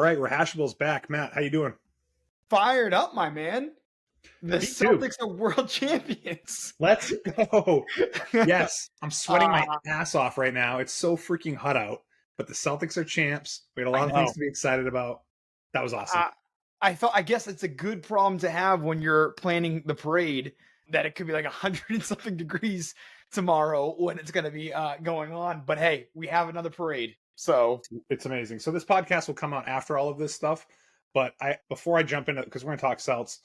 right, Rehable's back. Matt, how you doing? Fired up, my man. The Me Celtics too. are world champions. Let's go. Yes, I'm sweating my Uh, ass off right now. It's so freaking hot out, but the Celtics are champs. We had a I lot of things know. to be excited about. That was awesome. I guess it's a good problem to have when you're planning the parade, that it could be like 100 and something degrees tomorrow when it's going to be going on. But hey, we have another parade. So It's amazing. So this podcast will come out after all of this stuff, but before I jump into, because we're going to talk Celts,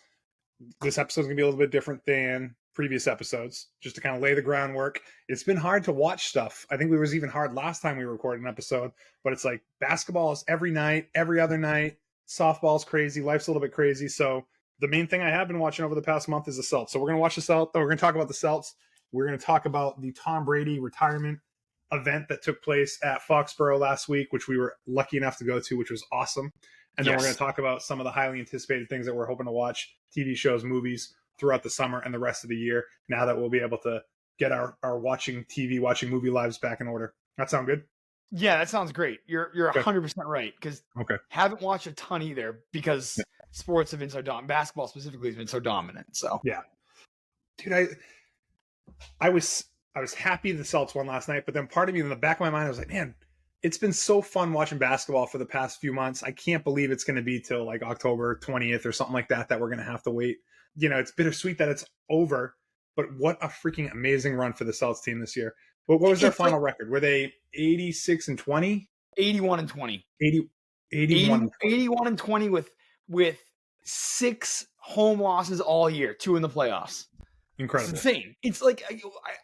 this episode is going to be a little bit different than previous episodes, just to kind of lay the groundwork. It's been hard to watch stuff. I think it was even hard last time we recorded an episode, but it's like basketball is every night, every other night. Softball's crazy. Life's a little bit crazy. So the main thing I have been watching over the past month is the Celts. So we're going to watch the Celts. We're going to talk about the Celts. We're going to talk about the Tom Brady retirement event that took place at Foxborough last week, which we were lucky enough to go to, which was awesome. And then we're going to talk about some of the highly anticipated things that we're hoping to watch, TV shows, movies throughout the summer and the rest of the year, now that we'll be able to get our watching TV, watching movie lives back in order. That sound good? yeah, that sounds great. You're 100% right, because haven't watched a ton either, because sports have been so dominant. Basketball specifically has been so dominant. So yeah, dude, I was happy the Celtics won last night, but then part of me in the back of my mind, I was like, man, it's been so fun watching basketball for the past few months. I can't believe it's going to be till like October 20th or something like that we're going to have to wait. You know, it's bittersweet that it's over, but what a freaking amazing run for the Celtics team this year. What was their final record? Were they 86-20? 81-20. 81-20 with 6 home losses all year, 2 in the playoffs. Incredible. It's insane. It's like,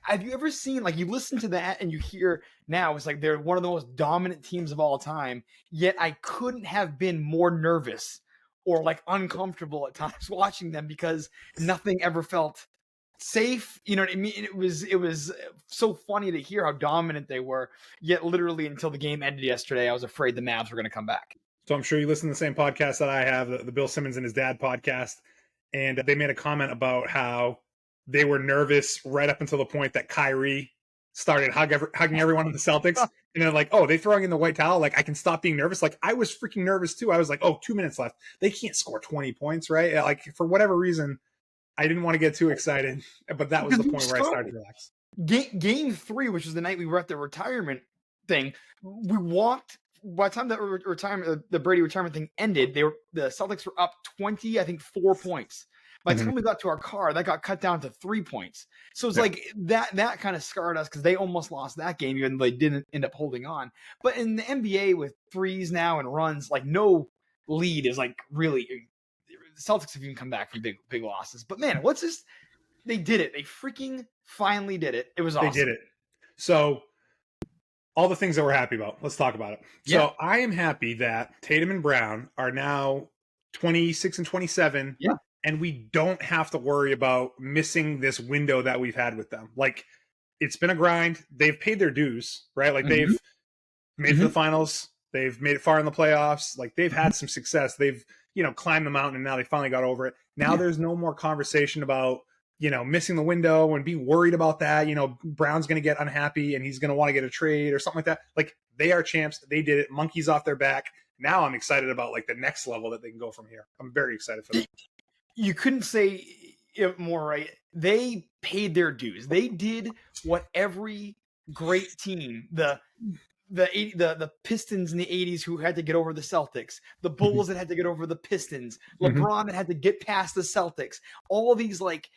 have you ever seen, like, you listen to that and you hear now, it's like they're one of the most dominant teams of all time, yet I couldn't have been more nervous or like uncomfortable at times watching them, because nothing ever felt safe. You know what I mean? It was so funny to hear how dominant they were, yet literally until the game ended yesterday, I was afraid the Mavs were going to come back. So I'm sure you listen to the same podcast that I have, the Bill Simmons and his dad podcast, and they made a comment about how they were nervous right up until the point that Kyrie started hugging everyone in the Celtics. And they're like, oh, they throwing in the white towel. Like, I can stop being nervous. Like, I was freaking nervous too. I was like, oh, 2 minutes left. They can't score 20 points, right? Like, for whatever reason, I didn't want to get too excited. But that was the point where I started to relax. Game 3, which was the night we were at the retirement thing, we walked. By the time the Brady retirement thing ended, the Celtics were up 4 points. By the time we got to our car, that got cut down to 3 points. So it's like that kind of scarred us, because they almost lost that game, even though they didn't end up holding on. But in the NBA with threes now and runs, like, no lead is like really. The Celtics have even come back from big losses. But man, they did it. They freaking finally did it. It was awesome. They did it. So all the things that we're happy about, let's talk about it. So I am happy that Tatum and Brown are now 26-27. Yeah. And we don't have to worry about missing this window that we've had with them. Like, it's been a grind. They've paid their dues, right? Like, they've made it to the finals. They've made it far in the playoffs. Like, they've had some success. They've, climbed the mountain, and now they finally got over it. Now there's no more conversation about, missing the window and being worried about that. Brown's going to get unhappy and he's going to want to get a trade or something like that. Like, they are champs. They did it. Monkeys off their back. Now I'm excited about, like, the next level that they can go from here. I'm very excited for them. You couldn't say it more right. They paid their dues. They did what every great team, the Pistons in the 80s who had to get over the Celtics, the Bulls that had to get over the Pistons, LeBron that had to get past the Celtics, all these like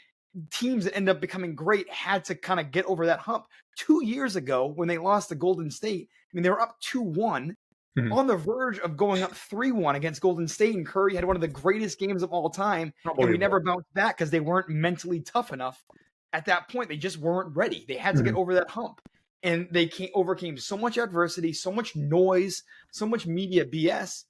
teams that end up becoming great had to kind of get over that hump. 2 years ago, when they lost to Golden State, they were up 2-1. On the verge of going up 3-1 against Golden State, and Curry had one of the greatest games of all time, and we never bounced back because they weren't mentally tough enough. At that point, they just weren't ready. They had to get over that hump, and they overcame so much adversity, so much noise, so much media BS,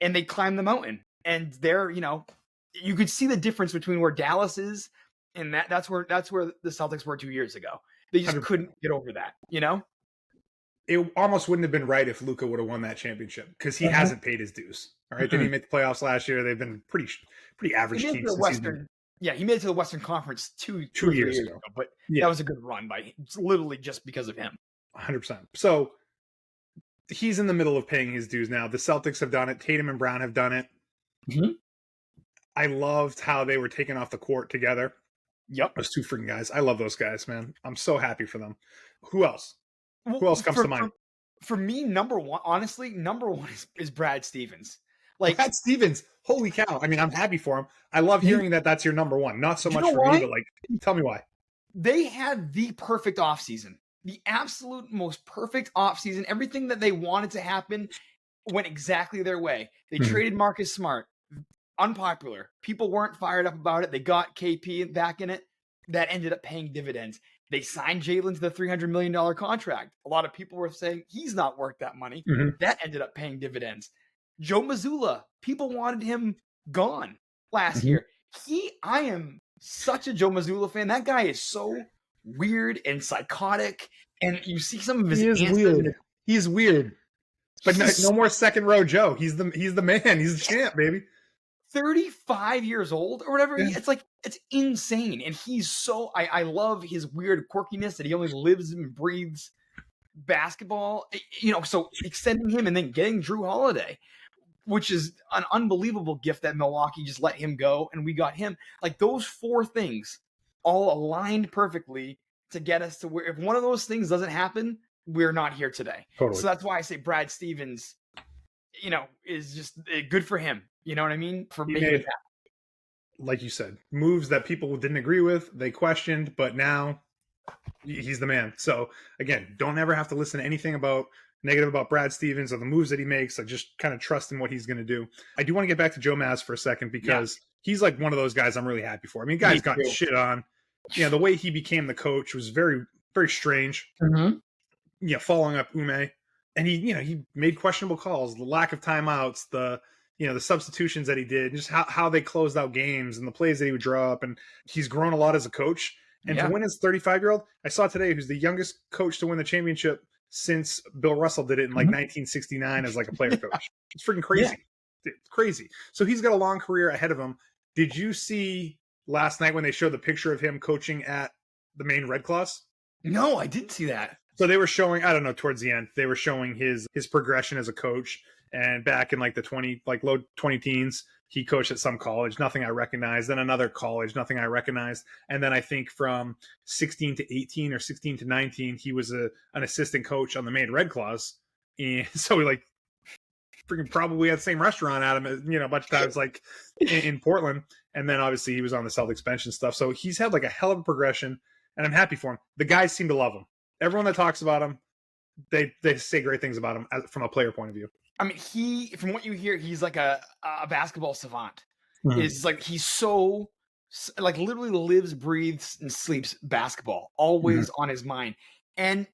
and they climbed the mountain. And they're, you could see the difference between where Dallas is, and that's where the Celtics were 2 years ago. They just 100%. Couldn't get over that, It almost wouldn't have been right if Luka would have won that championship, because he hasn't paid his dues. All right, they didn't make the playoffs last year. They've been pretty average teams. He made it to the Western Conference two years ago. But that was a good run by literally just because of him. 100%. So he's in the middle of paying his dues now. The Celtics have done it. Tatum and Brown have done it. Mhm. I loved how they were taken off the court together. Yep. Those two freaking guys. I love those guys, man. I'm so happy for them. Who else? Well, Who else comes to mind? For me, number one, honestly, number one is Brad Stevens. Like, Brad Stevens. Holy cow. I mean, I'm happy for him. I love hearing that that's your number one. Not so You much know for why? me, but like, tell me why. they had the perfect offseason, the absolute most perfect offseason. Everything that they wanted to happen went exactly their way. They Mhm. traded Marcus Smart, unpopular. People weren't fired up about it. They got KP back in it. That ended up paying dividends. They signed Jalen to the $300 million contract. A lot of people were saying he's not worth that money. Mhm. That ended up paying dividends. Joe Mazzulla, people wanted him gone last Mhm. year. I am such a Joe Mazzulla fan. That guy is so weird and psychotic. And you see some of his He is answers. weird. He's weird. But no, He's no more second row Joe. He's the man. He's the champ, baby. 35 years old or whatever. Yeah. It's like, it's insane. And he's so, I love his weird quirkiness that he only lives and breathes basketball, so extending him and then getting Drew Holiday, which is an unbelievable gift that Milwaukee just let him go. And we got him. Like, those four things all aligned perfectly to get us to where, if one of those things doesn't happen, we're not here today. Totally. So that's why I say Brad Stevens, is just good for him. You know what I mean? For He making made, it happen. like you said, moves that people didn't agree with, they questioned, but now he's the man. So again, don't ever have to listen to anything negative about Brad Stevens or the moves that he makes. I just kind of trust in what he's going to do. I do want to get back to Joe Maz for a second because he's like one of those guys I'm really happy for. I mean, guy's gotten shit on. The way he became the coach was very, very strange. Mm-hmm. Following up Ume, and he made questionable calls, the lack of timeouts, the substitutions that he did, just how they closed out games and the plays that he would draw up. And he's grown a lot as a coach. And to win his 35-year-old, I saw today who's the youngest coach to win the championship since Bill Russell did it in like 1969 as like a player coach. It's freaking crazy. It's crazy. So he's got a long career ahead of him. Did you see last night when they showed the picture of him coaching at the Maine Red Claws? No, I didn't see that. So they were showing, I don't know, towards the end, they were showing his progression as a coach. And back in like the low 20 teens, he coached at some college, nothing I recognized. Then another college, nothing I recognized. And then I think from 16 to 18 or 16 to 19, he was an assistant coach on the Maine Red Claws. And so we freaking probably had the same restaurant at him, a bunch of times like in Portland. And then obviously he was on the Celtics bench and stuff. So he's had like a hell of a progression, and I'm happy for him. The guys seem to love him. Everyone that talks about him, they say great things about him from a player point of view. I mean, from what you hear, he's like a basketball savant. Is like, he's so like literally lives, breathes, and sleeps basketball, always on his mind. And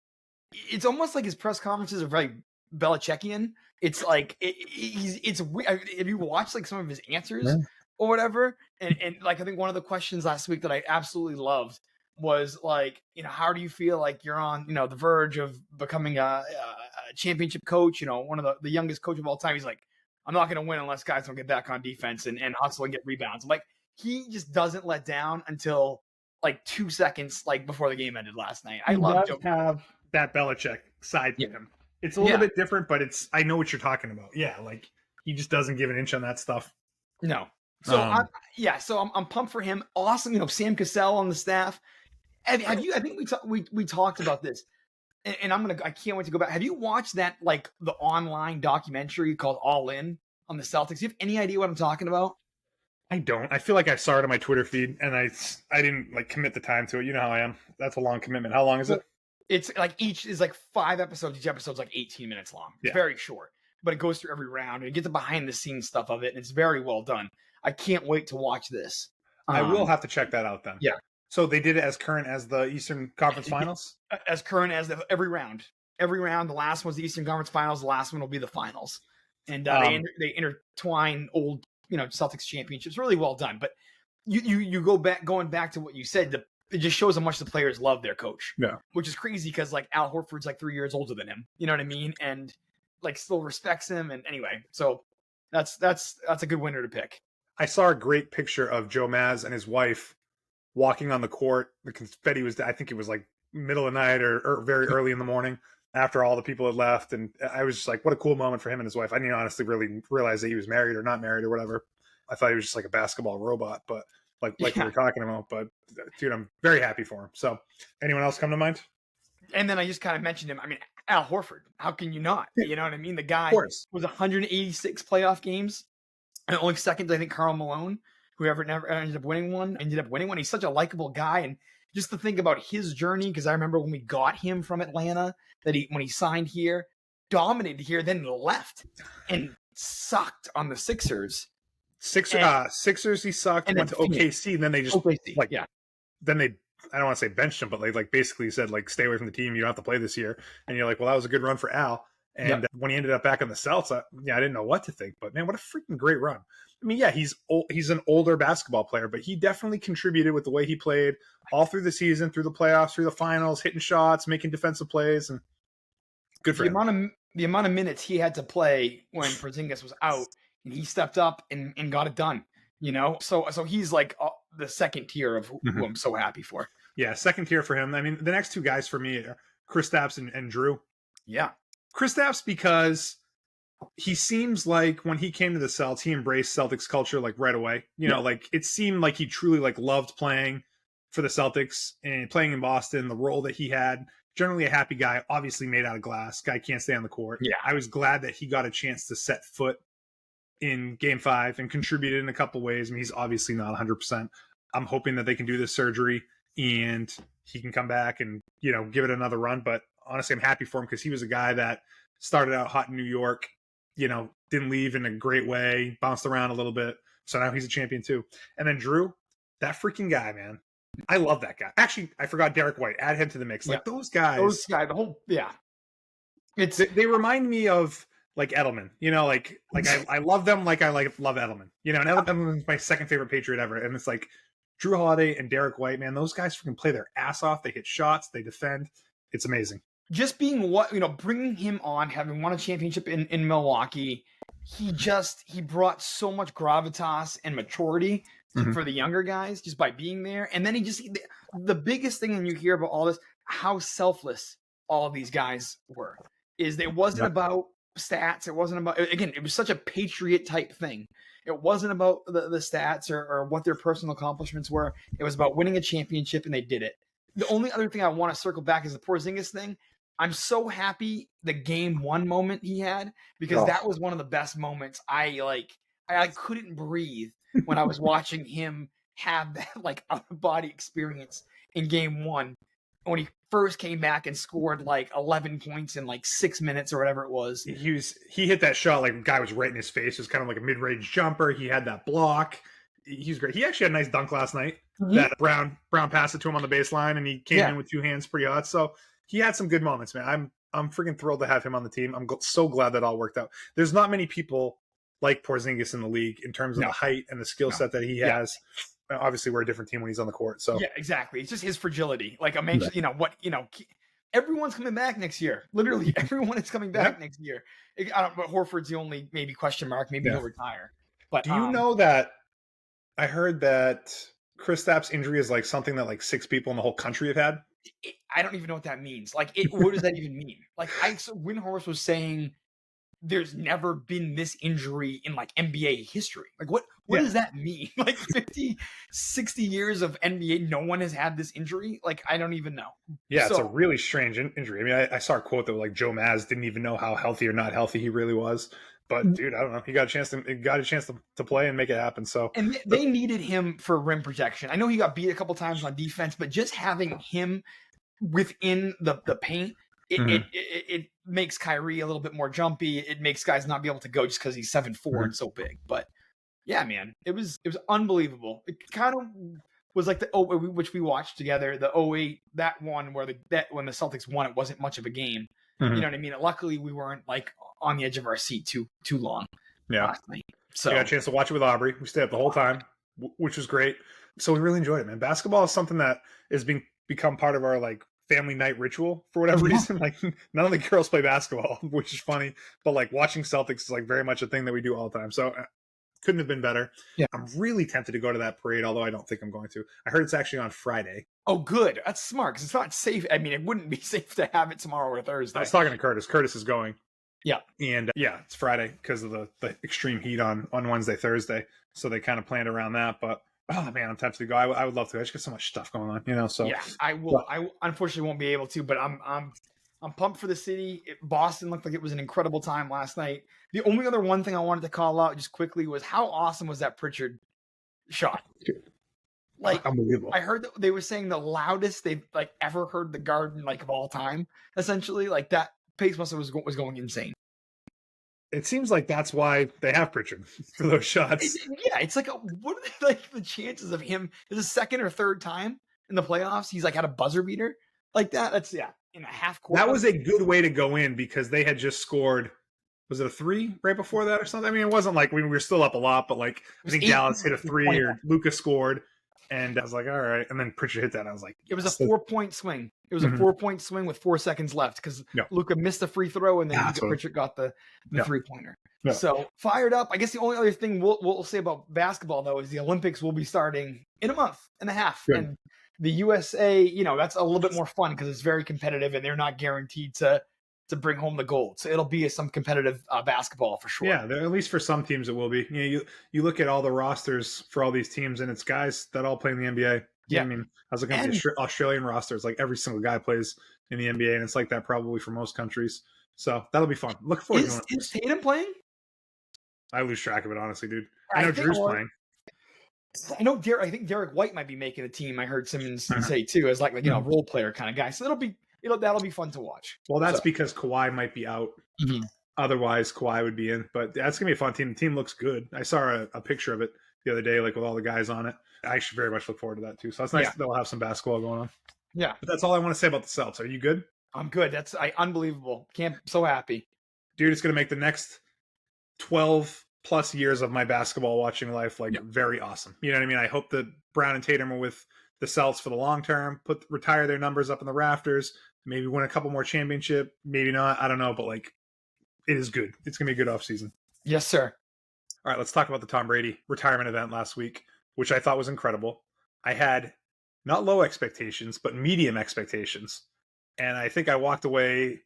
it's almost like his press conferences are very Belichickian. It's like it's weird. If you watch like some of his answers or whatever, and like I think one of the questions last week that I absolutely loved was like, how do you feel like you're on, the verge of becoming a championship coach, one of the youngest coach of all time. He's like, I'm not going to win unless guys don't get back on defense and hustle and get rebounds. I'm like, he just doesn't let down until like 2 seconds, like before the game ended last night. I love Joe. Have that Belichick side to him. It's a little bit different, but I know what you're talking about. Yeah. Like he just doesn't give an inch on that stuff. No. So I'm pumped for him. Awesome. Sam Cassell on the staff. Have you? I think we talked about this, and I can't wait to go back. Have you watched that, like the online documentary called All In on the Celtics? Do you have any idea what I'm talking about? I don't. I feel like I saw it on my Twitter feed, and I didn't like commit the time to it. You know how I am. That's a long commitment. How long is it? It's like each is like 5 episodes. Each episode's like 18 minutes long. It's very short, but it goes through every round and it gets the behind the scenes stuff of it, and it's very well done. I can't wait to watch this. I will have to check that out then. Yeah. So they did it as current as the Eastern Conference Finals? As current as every round. Every round. The last one's the Eastern Conference Finals. The last one will be the finals. And they intertwine old, Celtics championships. Really well done. But you going back to what you said, it just shows how much the players love their coach. Yeah. Which is crazy because like Al Horford's like 3 years older than him. You know what I mean? And like still respects him. And anyway, so that's a good winner to pick. I saw a great picture of Joe Maz and his wife walking on the court. The confetti was, I think it was like middle of the night or very early in the morning. after all the people had left. And I was just like, what a cool moment for him and his wife. I didn't honestly really realize that he was married or not married or whatever. I thought he was just like a basketball robot, but like we Yeah. were talking about. But dude, I'm very happy for him. So anyone else come to mind? And then I just kind of mentioned him. I mean, Al Horford. How can you not? Yeah, You know what I mean? The of guy course. was 186 playoff games, and only second, I think, Karl Malone, whoever never ended up winning one. He's such a likable guy, and just to think about his journey, because I remember when we got him from Atlanta, that when he signed here, dominated here, then left and sucked on the Sixers. Sixers, he sucked. And Went to then OKC, and then they just OKC, like yeah. then they, I don't want to say benched him, but like basically said like stay away from the team. You don't have to play this year. And you're like, well, that was a good run for Al. And when he ended up back on the Celtics, I didn't know what to think. But man, what a freaking great run! I mean, yeah, he's an older basketball player, but he definitely contributed with the way he played all through the season, through the playoffs, through the finals, hitting shots, making defensive plays, and good for him. The amount of minutes he had to play when Porzingis was out, and he stepped up and got it done. You know, so he's like the second tier of who I'm so happy for. Yeah, second tier for him. I mean, the next two guys for me are Kristaps and Drew. Yeah, Kristaps because he seems like when he came to the Celtics, he embraced Celtics culture like right away. You know, like it seemed like he truly like loved playing for the Celtics and playing in Boston. The role that he had, generally a happy guy, obviously made out of glass. Guy can't stay on the court. Yeah, I was glad that he got a chance to set foot in Game 5 and contributed in a couple ways. I mean, he's obviously not 100%. I'm hoping that they can do this surgery and he can come back and, you know, give it another run. But honestly, I'm happy for him because he was a guy that started out hot in New York, you know, didn't leave in a great way, bounced around a little bit. So now he's a champion too. And then Drew, that freaking guy, man. I love that guy. Actually, I forgot Derek White. Add him to the mix. Like those guys. the whole, They remind me of like Edelman, you know, like I love them like I love Edelman, you know, and Edelman's my second favorite Patriot ever. And it's like Drew Holiday and Derek White, man, those guys freaking play their ass off. They hit shots, they defend. It's amazing. Just being bringing him on, having won a championship in Milwaukee, he brought so much gravitas and maturity for the younger guys just by being there. And then the biggest thing when you hear about all this, how selfless all of these guys were, is it wasn't about stats. It wasn't about, again, it was such a Patriot type thing. It wasn't about the stats or what their personal accomplishments were. It was about winning a championship, and they did it. The only other thing I want to circle back is the Porzingis thing. I'm so happy the Game 1 moment he had, because that was one of the best moments. I couldn't breathe when I was watching him have that like out of body experience in Game 1 when he first came back and scored like 11 points in like 6 minutes or whatever it was. He hit that shot like the guy was right in his face. It was kind of like a mid-range jumper. He had that block. He's great. He actually had a nice dunk last night. That Brown passed it to him on the baseline, and he came in with two hands pretty hot. So he had some good moments, man. I'm freaking thrilled to have him on the team. I'm so glad that all worked out. There's not many people like Porzingis in the league in terms of the height and the skill set that he has. Obviously, we're a different team when he's on the court. So yeah, exactly. It's just his fragility. Like I mentioned, everyone's coming back next year. Literally, everyone is coming back next year. But Horford's the only maybe question mark. Maybe he'll retire. But do you know that I heard that Kristaps' injury is like something that like 6 people in the whole country have had? I don't even know what that means. Like, what does that even mean? Like, Windhorst was saying there's never been this injury in like NBA history. Like, what does that mean? Like 50, 60 years of NBA, no one has had this injury? Like, I don't even know. Yeah, it's a really strange injury. I mean, I saw a quote that was like Joe Maz didn't even know how healthy or not healthy he really was. But dude, I don't know. He got a chance to play and make it happen. So they needed him for rim protection. I know he got beat a couple times on defense, but just having him within the paint, it makes Kyrie a little bit more jumpy. It makes guys not be able to go just because he's 7'4" and so big. But yeah, man, it was unbelievable. It kind of was like which we watched together, the 08, that one where when the Celtics won, it wasn't much of a game. You know what I mean? Luckily, we weren't like on the edge of our seat too long. Last night. So we got a chance to watch it with Aubrey. We stayed up the whole time, which was great. So we really enjoyed it, man. Basketball is something that is become part of our like family night ritual for whatever reason. Like none of the girls play basketball, which is funny, but like watching Celtics is like very much a thing that we do all the time. So couldn't have been better. Yeah, I'm really tempted to go to that parade, although I don't think I'm going to. I heard it's actually on Friday. Oh, good. That's smart because it's not safe. I mean, it wouldn't be safe to have it tomorrow or I Thursday. was talking to Curtis. Curtis is going. Yeah. And yeah, it's Friday because of the extreme heat on Wednesday, Thursday. So they kind of planned around that. But oh man, I'm tempted to go. I would love to. I just got so much stuff going on, you know. So yeah, I will. I unfortunately won't be able to, but I'm pumped for the city. Boston looked like it was an incredible time last night. The only other one thing I wanted to call out just quickly was how awesome was that Pritchard shot? Like, unbelievable. I heard that they were saying the loudest they've like ever heard the Garden like of all time. Essentially, like that pace must was going insane. It seems like that's why they have Pritchard for those shots. It's like what are they, like the chances of him? Is a second or third time in the playoffs he's like had a buzzer beater like that? That's in a half court. That was a good way to go in because they had just scored. Was it a 3 right before that or something? I mean, it wasn't like we were still up a lot, but like I think Dallas hit a 3 or Luka scored. And I was like, all right. And then Pritchard hit that. And I was like, it was a 4-point swing. It was a 4-point swing with 4 seconds left because Luka missed the free throw and then Pritchard got the 3-pointer. Yeah. So fired up. I guess the only other thing we'll say about basketball, though, is the Olympics will be starting in a month and a half. Good. And the USA, that's a little bit more fun because it's very competitive and they're not guaranteed to bring home the gold. So it'll be some competitive basketball for sure. Yeah, at least for some teams it will be. You look at all the rosters for all these teams and it's guys that all play in the NBA. Yeah. I mean, I was looking at the Australian rosters, like every single guy plays in the NBA and it's like that probably for most countries. So that'll be fun. Look forward to it. Is Tatum playing? I lose track of it, honestly, dude. I know Drew's playing. I know I think Derek White might be making a team. I heard Simmons say too, as like role player kind of guy. So that'll be fun to watch. Well, that's because Kawhi might be out. Mm-hmm. Otherwise, Kawhi would be in. But that's gonna be a fun team. The team looks good. I saw a picture of it the other day, like with all the guys on it. I should very much look forward to that too. So that's nice that they'll have some basketball going on. Yeah, but that's all I want to say about the Celtics. Are you good? I'm good. That's unbelievable. So happy, dude. It's gonna make the next 12 plus years of my basketball watching life very awesome. You know what I mean? I hope that Brown and Tatum are with the Celtics for the long term. Retire their numbers up in the rafters. Maybe win a couple more championship. Maybe not. I don't know. But it is good. It's gonna be a good offseason. Yes, sir. All right, let's talk about the Tom Brady retirement event last week, which I thought was incredible. I had not low expectations, but medium expectations. And I think I walked away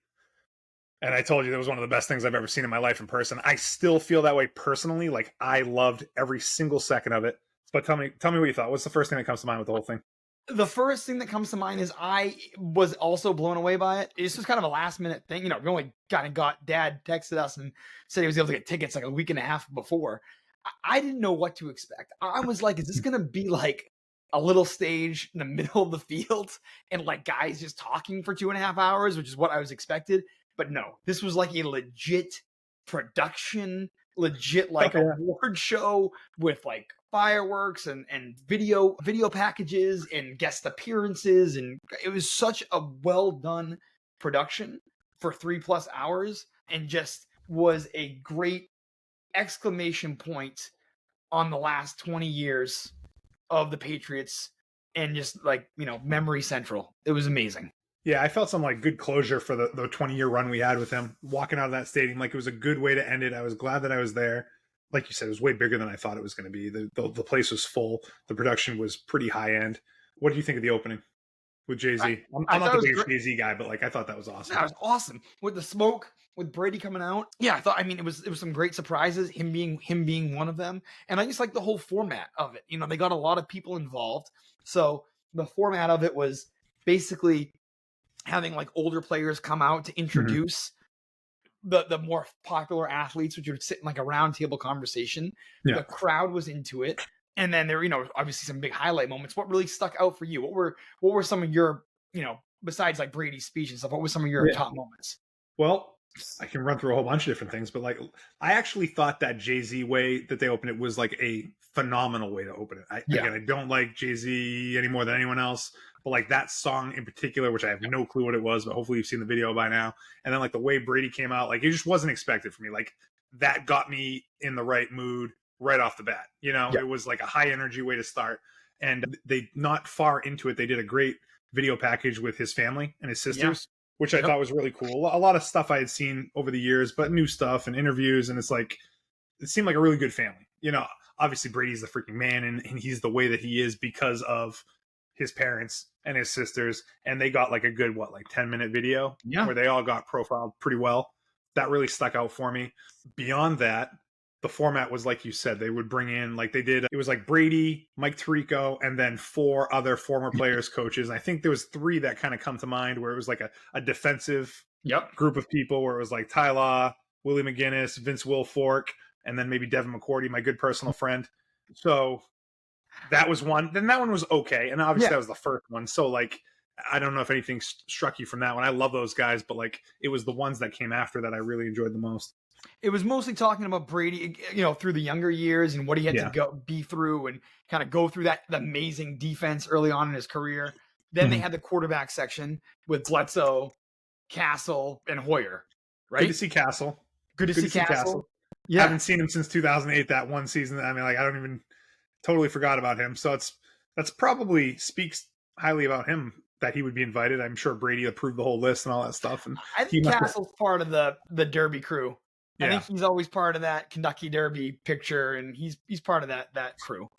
and I told you that was one of the best things I've ever seen in my life in person. I still feel that way personally. Like I loved every single second of it. But tell me what you thought. What's the first thing that comes to mind with the whole thing? The first thing that comes to mind is I was also blown away by it. This was kind of a last minute thing. We only Dad texted us and said he was able to get tickets like a week and a half before. I didn't know what to expect. I was like, is this going to be like a little stage in the middle of the field and like guys just talking for 2.5 hours, which is what I was expected. But no, this was like a legit production, award show with like fireworks and video packages and guest appearances. And it was such a well done production for 3+ hours and just was a great exclamation point on the last 20 years of the Patriots and just memory central. It was amazing. Yeah, I felt some good closure for the 20-year run we had with him. Walking out of that stadium, it was a good way to end it. I was glad that I was there. Like you said, it was way bigger than I thought it was going to be. The place was full. The production was pretty high end. What do you think of the opening with Jay-Z? I'm not the biggest Jay-Z guy, but I thought that was awesome. That was awesome with the smoke, with Brady coming out. Yeah, I thought. It was some great surprises. Him being one of them, and I just like the whole format of it. They got a lot of people involved, so the format of it was basically having older players come out to introduce the more popular athletes, which would sit in a round table conversation. Yeah. The crowd was into it. And then there were, obviously some big highlight moments. What really stuck out for you? What were some of your, besides Brady's speech and stuff, what were some of your top moments? Well, I can run through a whole bunch of different things, but I actually thought that Jay-Z way that they opened it was a phenomenal way to open it. Again, I don't like Jay-Z any more than anyone else, but that song in particular, which I have no clue what it was, but hopefully you've seen the video by now. And then the way Brady came out, it just wasn't expected for me. That got me in the right mood right off the bat. It was a high energy way to start. And they not far into it, they did a great video package with his family and his sisters. Yeah. Which I thought was really cool. A lot of stuff I had seen over the years, but new stuff and interviews. And it seemed like a really good family. Obviously Brady's the freaking man and he's the way that he is because of his parents and his sisters, and they got like a good 10-minute video Yeah. where they all got profiled pretty well. That really stuck out for me. Beyond that, the format was like you said, they would bring in like they did. It was like Brady, Mike Tirico, and then 4 other former players, coaches. And I think there was 3 that kind of come to mind where it was like a defensive group of people where it was like Ty Law, Willie McGinnis, Vince Wilfork, and then maybe Devin McCourty, my good personal friend. So that was one. Then that one was okay, and obviously that was the first one. So like, I don't know if anything struck you from that one. I love those guys, but like, it was the ones that came after that I really enjoyed the most. It was mostly talking about Brady, through the younger years and what he had to be through and kind of go through the amazing defense early on in his career. Then they had the quarterback section with Bledsoe, Castle, and Hoyer. Right? Good to see Castle. Good to see Castle. Yeah. I haven't seen him since 2008, that one season. I mean, like, I don't even totally forgot about him. So that's probably speaks highly about him that he would be invited. I'm sure Brady approved the whole list and all that stuff. And I think Castle's part of the Derby crew. I think he's always part of that Kentucky Derby picture, and he's part of that crew.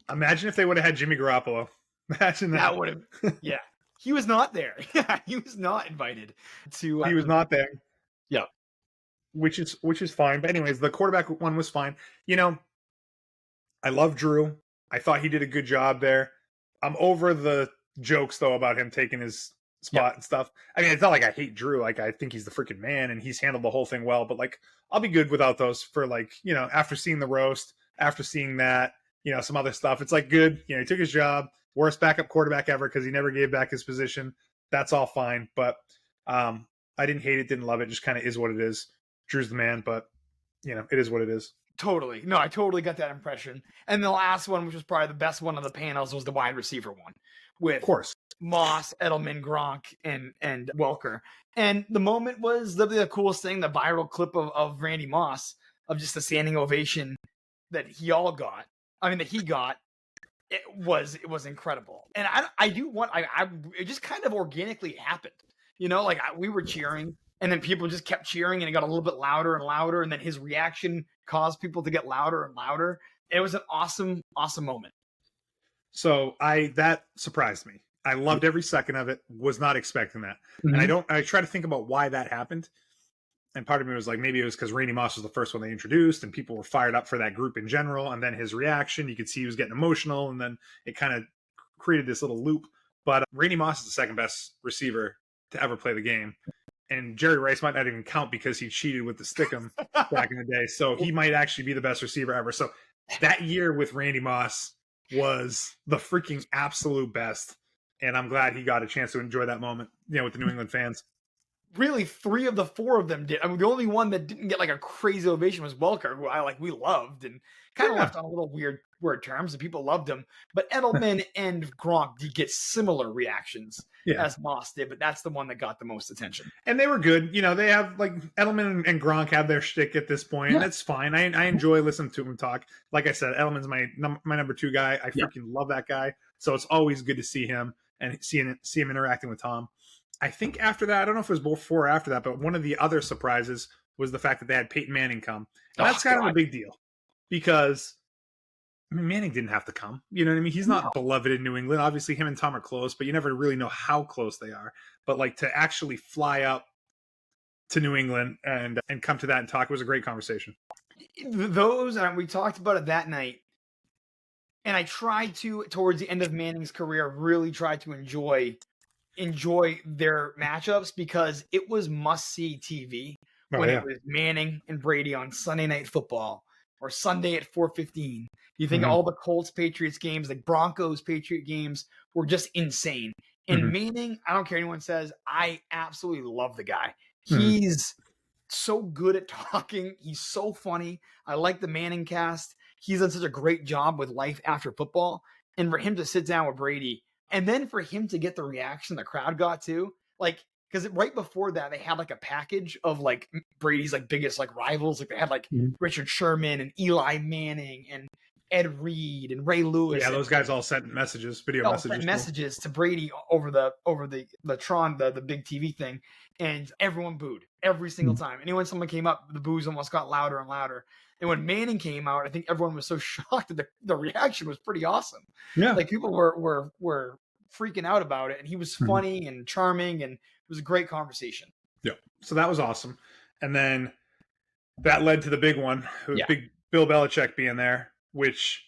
Imagine if they would have had Jimmy Garoppolo. Imagine that. That would have, yeah. He was not there. Yeah, he was not invited to. He was not there. Yeah, which is fine. But anyways, the quarterback one was fine. I love Drew. I thought he did a good job there. I'm over the jokes though about him taking his spot and stuff. I mean, it's not like I hate Drew. Like, I think he's the freaking man and he's handled the whole thing well. But like, I'll be good without those for like, after seeing the roast, after seeing that, some other stuff. It's like good. He took his job. Worst backup quarterback ever because he never gave back his position. That's all fine. But I didn't hate it, didn't love it. Just kind of is what it is. Drew's the man, but it is what it is. Totally. No, I totally got that impression. And the last one, which was probably the best one of the panels, was the wide receiver one with, of course, Moss, Edelman, Gronk, and Welker. And the moment was literally the coolest thing, the viral clip of Randy Moss, of just the standing ovation that he got. It was incredible. And it just kind of organically happened. We were cheering, and then people just kept cheering, and it got a little bit louder and louder, and then his reaction caused people to get louder and louder. It was an awesome, awesome moment. So that surprised me. I loved every second of it. Was not expecting that. Mm-hmm. And I try to think about why that happened. And part of me was like, maybe it was because Randy Moss was the first one they introduced and people were fired up for that group in general. And then his reaction, you could see he was getting emotional, and then it kind of created this little loop. But Randy Moss is the second best receiver to ever play the game. And Jerry Rice might not even count because he cheated with the stickum back in the day. So he might actually be the best receiver ever. So that year with Randy Moss was the freaking absolute best. And I'm glad he got a chance to enjoy that moment, with the New England fans. Really, 3 of the 4 of them did. I mean, the only one that didn't get like a crazy ovation was Welker, who we loved and kind of left on a little weird terms, and people loved him. But Edelman and Gronk did get similar reactions as Moss did, but that's the one that got the most attention. And they were good. They have like Edelman and Gronk have their shtick at this point, and that's fine. I enjoy listening to him talk. Like I said, Edelman's my number 2 guy. I freaking love that guy. So it's always good to see him and see him interacting with Tom. I think after that, I don't know if it was before or after that, but one of the other surprises was the fact that they had Peyton Manning come. And that's kind of a big deal because Manning didn't have to come. You know what I mean? He's not beloved in New England. Obviously, him and Tom are close, but you never really know how close they are. But like to actually fly up to New England and come to that and talk, it was a great conversation. We talked about it that night. And I tried to, towards the end of Manning's career, really try to enjoy their matchups because it was must-see TV when it was Manning and Brady on Sunday Night Football or Sunday at 4:15. You think all the Colts-Patriots games, like Broncos-Patriot games, were just insane. And Manning, I don't care what anyone says, I absolutely love the guy. He's so good at talking. He's so funny. I like the Manning cast. He's done such a great job with life after football. And for him to sit down with Brady, and then for him to get the reaction the crowd got too, like, because right before that, they had like a package of like Brady's like biggest like rivals. Like they had like Richard Sherman and Eli Manning and Ed Reed and Ray Lewis. Yeah, those guys all sent messages, video messages to Brady over the Tron, the big TV thing, and everyone booed every single time. And someone came up, the boos almost got louder and louder. And when Manning came out, I think everyone was so shocked that the reaction was pretty awesome. Yeah, like people were freaking out about it, and he was Mhm. funny and charming, and it was a great conversation. Yeah. So that was awesome. And then that led to the big one, Yeah. big Bill Belichick being there, which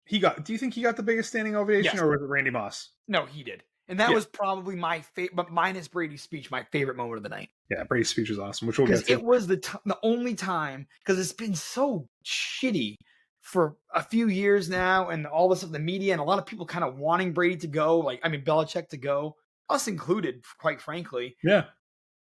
he got. Do you think he got the biggest standing ovation, Yes. or was it Randy Moss? No, he did. And that Yeah. was probably my favorite, but minus Brady's speech, my favorite moment of the night. Yeah, Brady's speech was awesome, which we'll Because get to. it was the only time, because it's been so shitty for a few years now, and all this of the media and a lot of people kind of wanting Brady to go, Belichick to go, us included, quite frankly. Yeah.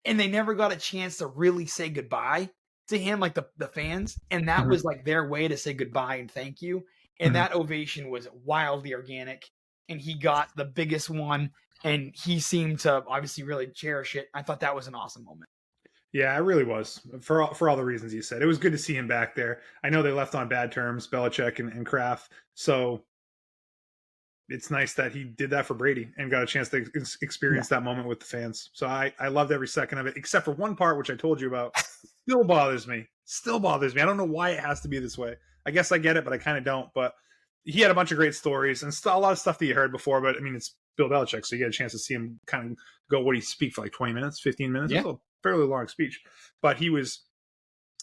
And they never got a chance to really say goodbye to him, like the fans. And that was like their way to say goodbye and thank you. And that ovation was wildly organic. And he got the biggest one. And he seemed to obviously really cherish it. I thought that was an awesome moment. Yeah, it really was, for all the reasons you said. It was good to see him back there. I know they left on bad terms, Belichick and Kraft. So it's nice that he did that for Brady and got a chance to experience that moment with the fans. So I loved every second of it, except for one part, which I told you about. Still bothers me. I don't know why it has to be this way. I guess I get it, but I kind of don't. But he had a bunch of great stories and a lot of stuff that you heard before. But I mean, it's Bill Belichick, so you get a chance to see him kind of go, what he speak for, like 20 minutes, 15 minutes. Yeah. It was a fairly long speech. But he was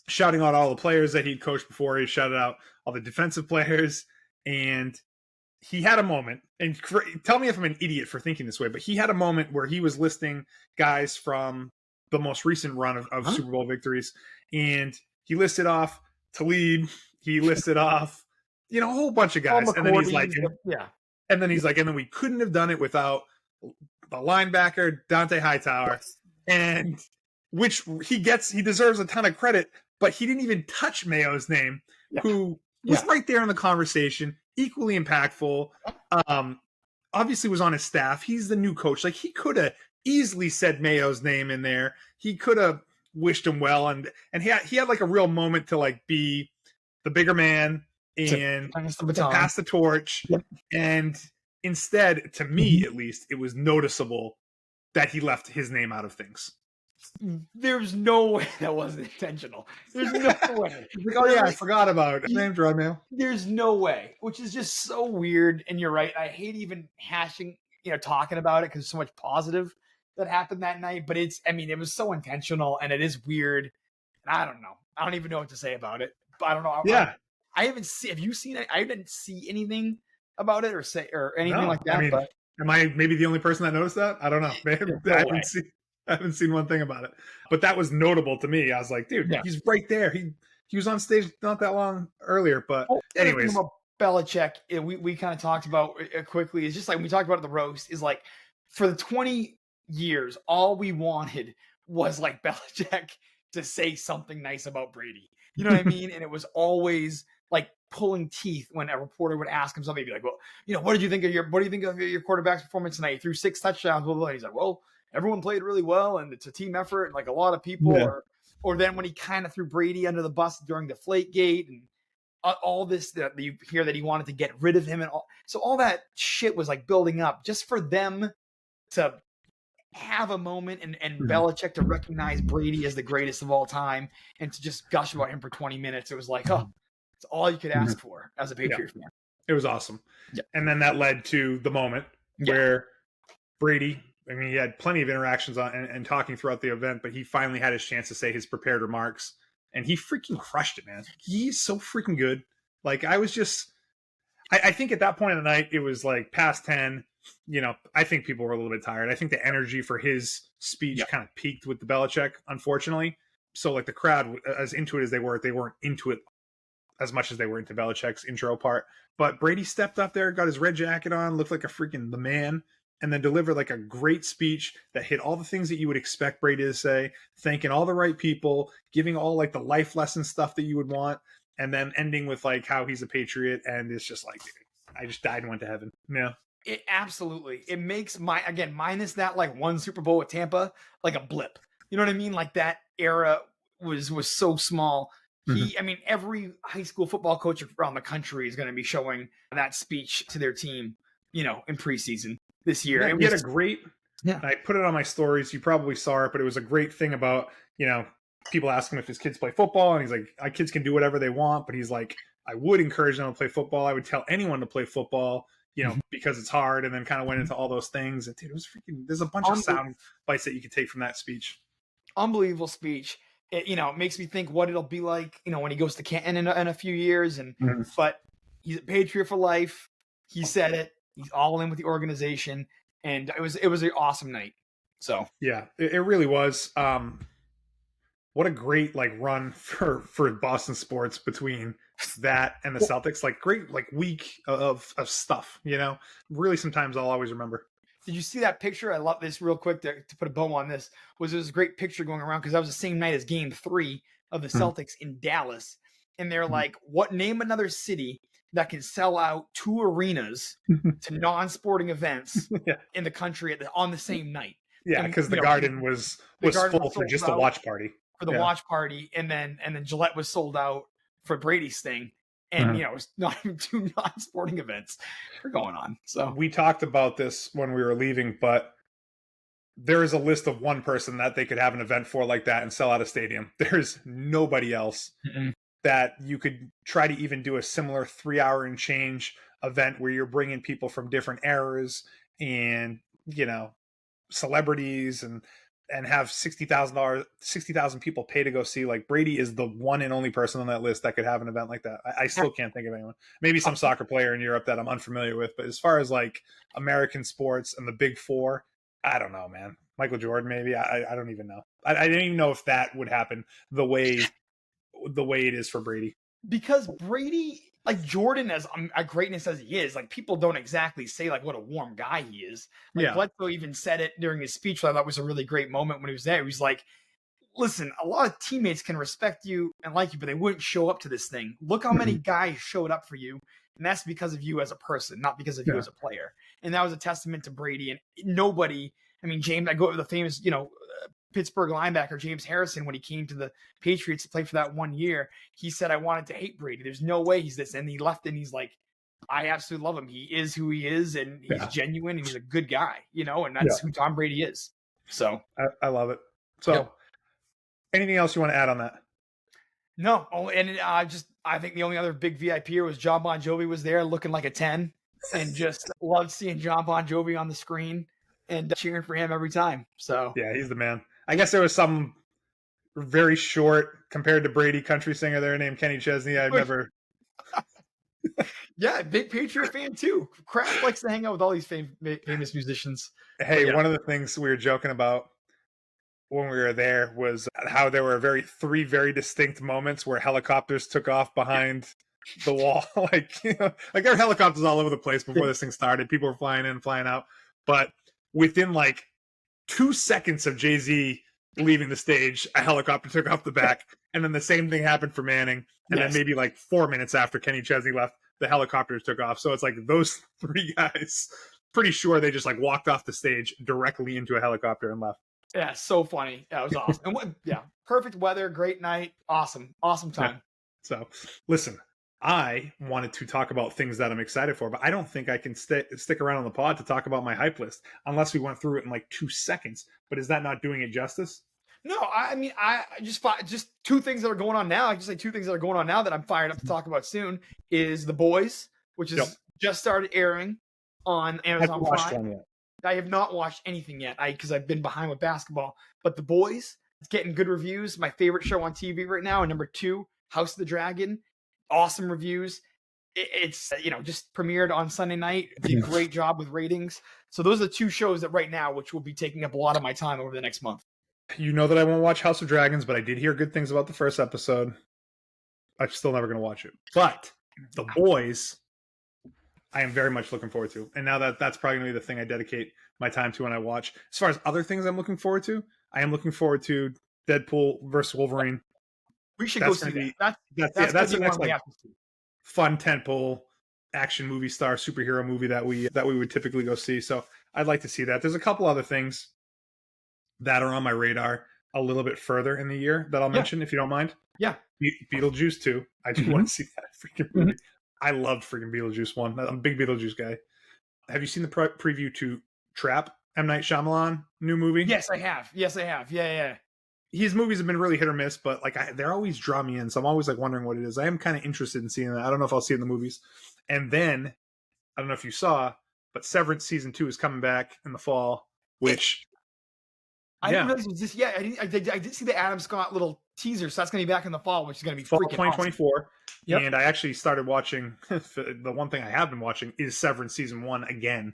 shouting out all the players that he'd coached before. He shouted out all the defensive players. And he had a moment, and tell me if I'm an idiot for thinking this way, but he had a moment where he was listing guys from the most recent run of Super Bowl victories. And he listed off Talib. He listed off, a whole bunch of guys. And then he's like, and then we couldn't have done it without the linebacker, Dante Hightower. And which he deserves a ton of credit, but he didn't even touch Mayo's name, who was right there in the conversation, equally impactful. Obviously was on his staff. He's the new coach. Like, he could have easily said Mayo's name in there. He could have wished him well, and he had like a real moment to like be the bigger man and to pass the torch. Yep. And instead, to me at least, it was noticeable that he left his name out of things. There's no way that wasn't intentional. There's no way. Like, oh yeah, I forgot about it. His name's Rod Mayo. There's no way, which is just so weird. And you're right. I hate even talking about it because there's so much positive that happened that night. But it was so intentional, and it is weird. And I don't know. I don't even know what to say about it. But I don't know. Yeah. I haven't seen. Have you seen it? I didn't see anything about it or anything like that. I mean, am I maybe the only person that noticed that? I don't know. I haven't seen one thing about it, but that was notable to me. I was like, dude, he's right there. He was on stage not that long earlier, but anyways. Belichick, we kind of talked about quickly. It's just like we talked about at the roast, is like, for the 20 years, all we wanted was like Belichick to say something nice about Brady. You know what I mean? And it was always like pulling teeth when a reporter would ask him something. He'd be like, well, what do you think of your quarterback's performance tonight? He threw 6 touchdowns, blah, blah, blah. He's like, well, everyone played really well, and it's a team effort, and like a lot of people, or then when he kind of threw Brady under the bus during Deflategate, and all this that you hear that he wanted to get rid of him, and all that shit was like building up just for them to have a moment and Belichick to recognize Brady as the greatest of all time and to just gush about him for 20 minutes. It was like, it's all you could ask for as a Patriots fan. It was awesome. Yeah. And then that led to the moment where Brady, he had plenty of interactions and talking throughout the event, but he finally had his chance to say his prepared remarks, and he freaking crushed it, man. He's so freaking good. Like, I think at that point of the night, it was like past 10. I think people were a little bit tired. I think the energy for his speech kind of peaked with the Belichick, unfortunately. So like the crowd, as into it as they weren't into it as much as they were into Belichick's intro part. But Brady stepped up there, got his red jacket on, looked like the man, and then delivered like a great speech that hit all the things that you would expect Brady to say, thanking all the right people, giving all like the life lesson stuff that you would want, and then ending with like how he's a Patriot. And it's just like, dude, I just died and went to heaven. Yeah. It absolutely. It makes minus that like one Super Bowl with Tampa, like a blip. You know what I mean? Like, that era was so small. Every high school football coach around the country is going to be showing that speech to their team, in preseason this year. Yeah, we had a great, I put it on my stories. You probably saw it, but it was a great thing about, people ask him if his kids play football, and he's like, my kids can do whatever they want, but he's like, I would encourage them to play football. I would tell anyone to play football. because it's hard, and then kind of went into all those things. And dude, it was freaking. There's a bunch of sound bites that you could take from that speech. Unbelievable speech. It makes me think what it'll be like, when he goes to Canton in a few years. But he's a Patriot for life. He said it. He's all in with the organization, and it was an awesome night. So yeah, it really was. What a great run for Boston sports between that and the Celtics. Great week of stuff. Really, sometimes I'll always remember. Did you see that picture? I love this real quick to put a bow on this. There's a great picture going around because that was the same night as Game 3 of the Celtics in Dallas, and they're like, "What? Name another city that can sell out 2 arenas to non-sporting events in the country on the same night." Yeah, because the Garden was full for just a watch party. For the watch party, and then Gillette was sold out for Brady's thing. And it was not even 2 non-sporting events are going on. So we talked about this when we were leaving, but there is a list of one person that they could have an event for like that and sell out a stadium. There's nobody else that you could try to even do a similar 3-hour and change event where you're bringing people from different eras and celebrities and have $60,000 people pay to go see. Brady is the one and only person on that list that could have an event like that. I still can't think of anyone. Maybe some soccer player in Europe that I'm unfamiliar with, but as far as American sports and the big 4, I don't know, man. Michael Jordan, maybe. I don't even know. I didn't even know if that would happen the way it is for Brady. Because Brady, Jordan, as a greatness as he is, people don't exactly say what a warm guy he is. Bledsoe even said it during his speech, which I thought was a really great moment when he was there. He was like, "Listen, a lot of teammates can respect you and like you, but they wouldn't show up to this thing. Look how many guys showed up for you, and that's because of you as a person, not because of you as a player." And that was a testament to Brady. And nobody, James, I go over the famous, Pittsburgh linebacker James Harrison, when he came to the Patriots to play for that 1 year, he said, "I wanted to hate Brady. There's no way he's this." And he left and he's like, "I absolutely love him. He is who he is, and he's genuine, and he's a good guy, and that's who Tom Brady is." So I love it. So anything else you want to add on that? No. And I think the only other big VIP was John Bon Jovi was there looking like a 10, and just loved seeing John Bon Jovi on the screen and cheering for him every time. So yeah, he's the man. I guess there was some very short compared to Brady country singer there named Kenny Chesney. I've never. Yeah, big Patriot fan too. Kraft likes to hang out with all these famous musicians. Hey, one of the things we were joking about when we were there was how there were 3 very distinct moments where helicopters took off behind the wall. There were helicopters all over the place before this thing started. People were flying in, flying out, but within 2 seconds of Jay-Z leaving the stage, a helicopter took off the back, and then the same thing happened for Manning, and then maybe 4 minutes after Kenny Chesney left, the helicopters took off. So it's those 3 guys, pretty sure they just walked off the stage directly into a helicopter and left. Yeah, so funny. That was awesome. And perfect weather, great night, awesome time. Yeah. So listen, I wanted to talk about things that I'm excited for, but I don't think I can stick around on the pod to talk about my hype list unless we went through it in 2 seconds. But is that not doing it justice? No, I just 2 things that are going on now. I just say 2 things that are going on now that I'm fired up to talk about soon is The Boys, which is just started airing on Amazon Prime. I have not watched anything yet because I've been behind with basketball. But The Boys, it's getting good reviews. My favorite show on TV right now. And number 2, House of the Dragon. Awesome reviews. It's just premiered on Sunday night. Did a great job with ratings. So those are the 2 shows that right now, which will be taking up a lot of my time over the next month. You know that I won't watch House of Dragons, but I did hear good things about the first episode. I'm still never going to watch it. But The Boys, I am very much looking forward to. And now that's probably going to be the thing I dedicate my time to when I watch. As far as other things I'm looking forward to, I am looking forward to Deadpool versus Wolverine. We should go see that. That's the next fun tentpole action movie star superhero movie that we would typically go see. So I'd like to see that. There's a couple other things that are on my radar a little bit further in the year that I'll mention if you don't mind. Yeah. Beetlejuice 2. I do want to see that freaking movie. I loved freaking Beetlejuice 1. I'm a big Beetlejuice guy. Have you seen the preview to Trap, M. Night Shyamalan new movie? Yes, I have. Yeah. His movies have been really hit or miss, but they're always draw me in. So I'm always wondering what it is. I am kind of interested in seeing that. I don't know if I'll see it in the movies. And then I don't know if you saw, but Severance season 2 is coming back in the fall, which I didn't realize it was this. Yeah, I did see the Adam Scott little teaser, so that's going to be back in the fall, which is going to be fall freaking 2024. Awesome. Yep. And I actually started watching. The one thing I have been watching is Severance season 1 again,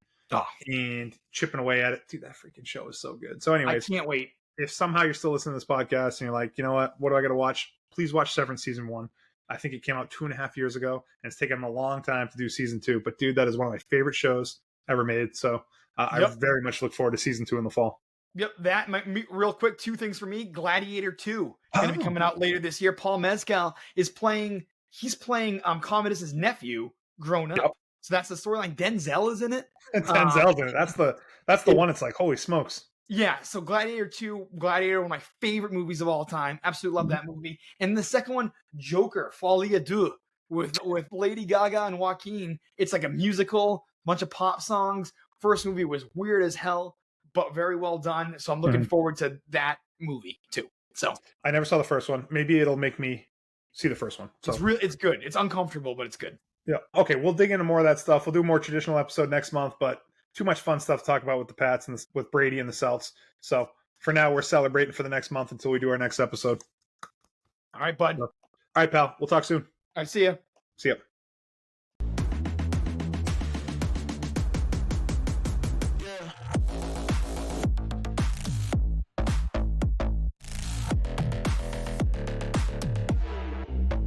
and chipping away at it. Dude, that freaking show is so good. So, anyways, I can't wait. If somehow you're still listening to this podcast and you're like, you know what do I got to watch? Please watch Severance season 1. I think it came out 2.5 years ago, and it's taken them a long time to do season 2. But dude, that is one of my favorite shows ever made. So I very much look forward to season 2 in the fall. Yep, that real quick. 2 things for me. Gladiator 2 going to be coming out later this year. Paul Mescal is playing. He's playing Commodus's nephew grown up. Yep. So that's the storyline. Denzel is in it. Denzel's in it. That's the one. It's like, holy smokes. Yeah, so Gladiator 2, one of my favorite movies of all time. Absolutely love that movie. And the second one, Joker, Folie à Deux, with Lady Gaga and Joaquin. It's like a musical, bunch of pop songs. First movie was weird as hell, but very well done. So I'm looking forward to that movie too. So I never saw the first one. Maybe it'll make me see the first one. So it's good. It's uncomfortable, but it's good. Yeah. Okay, we'll dig into more of that stuff. We'll do a more traditional episode next month, but too much fun stuff to talk about with the Pats and with Brady and the Celts. So for now, we're celebrating for the next month until we do our next episode. All right, bud. All right, pal. We'll talk soon. All right, see ya. See ya.